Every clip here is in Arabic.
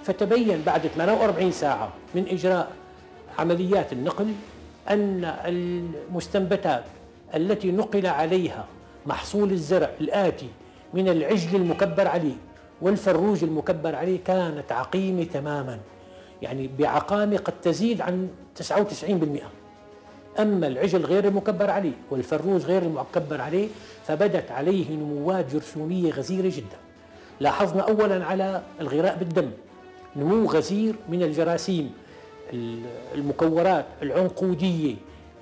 فتبين بعد 48 ساعة من إجراء عمليات النقل أن المستنبتات التي نقل عليها محصول الزرع الآتي من العجل المكبر عليه والفروج المكبر عليه كانت عقيمة تماما، يعني بعقامة قد تزيد عن 99%. أما العجل غير المكبر عليه والفروج غير المكبر عليه فبدت عليه نموات جرثومية غزيرة جدا. لاحظنا أولا على الغراء بالدم نمو غزير من الجراثيم، المكورات العنقودية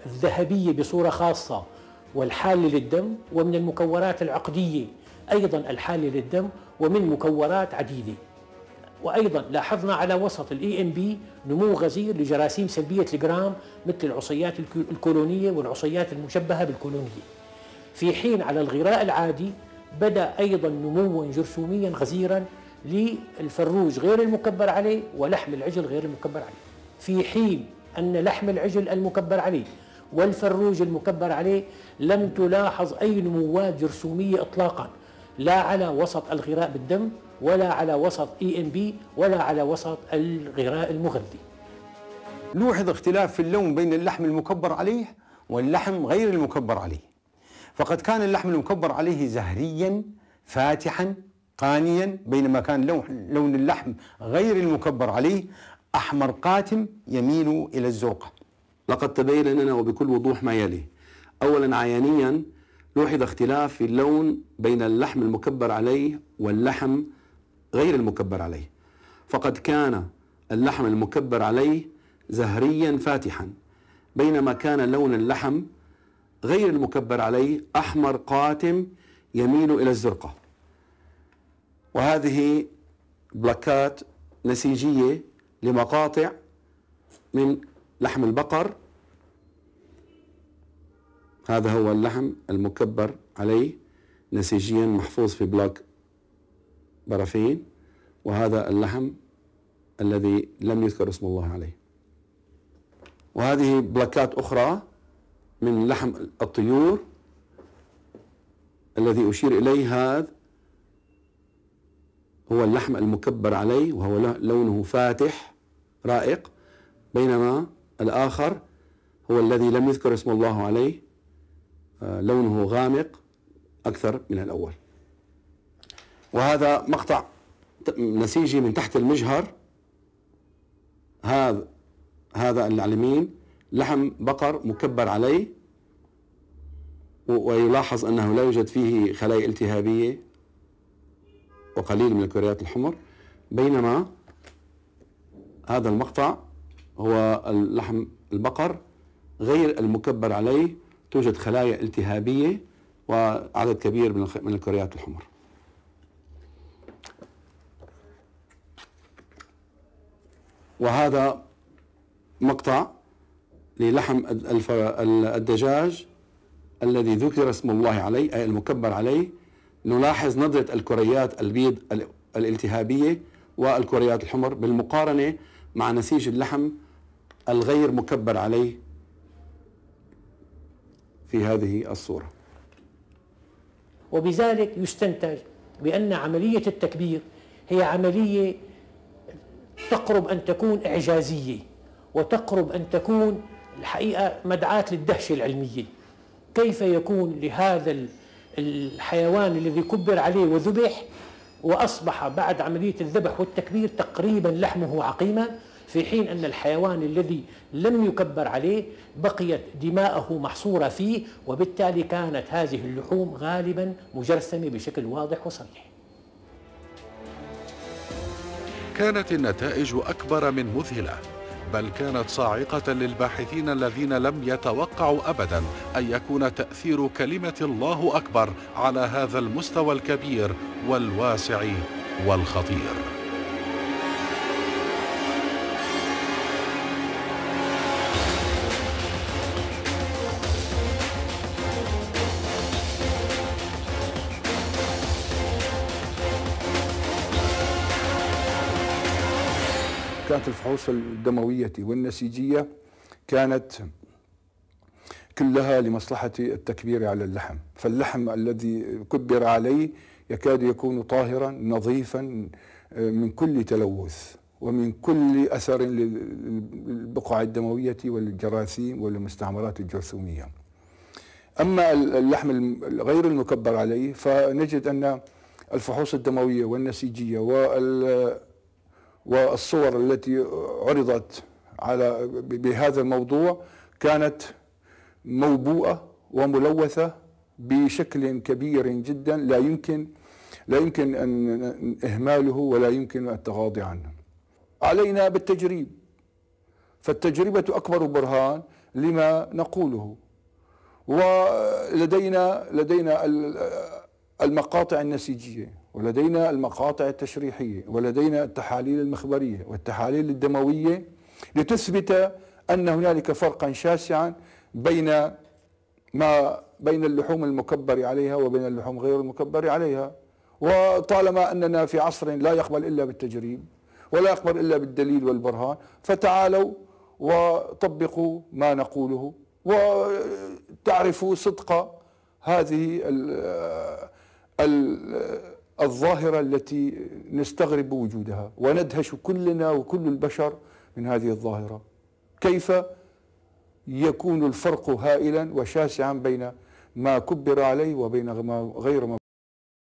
الذهبية بصورة خاصة والحالة للدم، ومن المكورات العقدية أيضا الحالة للدم، ومن مكورات عديدة. وأيضا لاحظنا على وسط الEMB نمو غزير لجراثيم سلبية الجرام مثل العصيات الكولونية والعصيات المشبهة بالكولونية، في حين على الغراء العادي بدأ أيضا نموا جرثوميا غزيرا للفروج غير المكبر عليه ولحم العجل غير المكبر عليه، في حين أن لحم العجل المكبر عليه والفروج المكبر عليه لم تلاحظ أي نموات جرثومية إطلاقا، لا على وسط الغراء بالدم ولا على وسط EMB ولا على وسط الغراء المغذي. لوحظ اختلاف في اللون بين اللحم المكبر عليه واللحم غير المكبر عليه، فقد كان اللحم المكبر عليه زهريا فاتحا قانيا، بينما كان لون اللحم غير المكبر عليه أحمر قاتم يميل إلى الزرقة. لقد تبين لنا وبكل وضوح ما يلي: أولا عيانيا لوحظ اختلاف في اللون بين اللحم المكبر عليه واللحم غير المكبر عليه، فقد كان اللحم المكبر عليه زهريا فاتحا، بينما كان لون اللحم غير المكبر عليه أحمر قاتم يميل إلى الزرقة. وهذه بلاكات نسيجية لمقاطع من لحم البقر. هذا هو اللحم المكبر عليه نسيجيا محفوظ في بلاك برافين، وهذا اللحم الذي لم يذكر اسم الله عليه. وهذه بلاكات أخرى من لحم الطيور الذي أشير إليه، هذا هو اللحم المكبر عليه وهو لونه فاتح رائق، بينما الآخر هو الذي لم يذكر اسم الله عليه لونه غامق أكثر من الأول. وهذا مقطع نسيجي من تحت المجهر، هذا على اليمين لحم بقر مكبر عليه، ويلاحظ أنه لا يوجد فيه خلايا التهابية وقليل من الكريات الحمر، بينما هذا المقطع هو اللحم البقر غير المكبر عليه، توجد خلايا التهابية وعدد كبير من الكريات الحمر. وهذا مقطع للحم الدجاج الذي ذكر اسم الله عليه أي المكبر عليه. نلاحظ ندرة الكريات البيض الالتهابية والكريات الحمر بالمقارنة مع نسيج اللحم الغير مكبر عليه في هذه الصورة. وبذلك يستنتج بأن عملية التكبير هي عملية تقرب أن تكون إعجازية، وتقرب أن تكون الحقيقة مدعاة للدهشة العلمية. كيف يكون لهذا الحيوان الذي كبر عليه وذبح وأصبح بعد عملية الذبح والتكبير تقريبا لحمه عقيما، في حين أن الحيوان الذي لم يكبر عليه بقيت دماءه محصورة فيه، وبالتالي كانت هذه اللحوم غالبا مجرثمة بشكل واضح وصريح. كانت النتائج أكبر من مذهلة، بل كانت صاعقة للباحثين الذين لم يتوقعوا أبدا أن يكون تأثير كلمة الله أكبر على هذا المستوى الكبير والواسع والخطير. كانت الفحوص الدموية والنسيجية كانت كلها لمصلحة التكبير على اللحم، فاللحم الذي كبر عليه يكاد يكون طاهرا نظيفا من كل تلوث. ومن كل أثر للبقع الدموية والجراثيم والمستعمرات الجرثومية. أما اللحم غير المكبر عليه فنجد أن الفحوص الدموية والنسيجية والصور التي عرضت بهذا الموضوع كانت موبوءة وملوثة بشكل كبير جدا، لا يمكن أن إهماله ولا يمكن التغاضي عنه. علينا بالتجريب، فالتجربة أكبر برهان لما نقوله. ولدينا المقاطع النسيجية، ولدينا المقاطع التشريحية، ولدينا التحاليل المخبرية والتحاليل الدموية لتثبت أن هنالك فرقا شاسعا بين اللحوم المكبر عليها وبين اللحوم غير المكبر عليها. وطالما أننا في عصر لا يقبل إلا بالتجريب ولا يقبل إلا بالدليل والبرهان، فتعالوا وطبقوا ما نقوله وتعرفوا صدق هذه الظاهرة التي نستغرب وجودها وندهش كلنا وكل البشر من هذه الظاهرة. كيف يكون الفرق هائلا وشاسعا بين ما كبر عليه وبين ما غير ما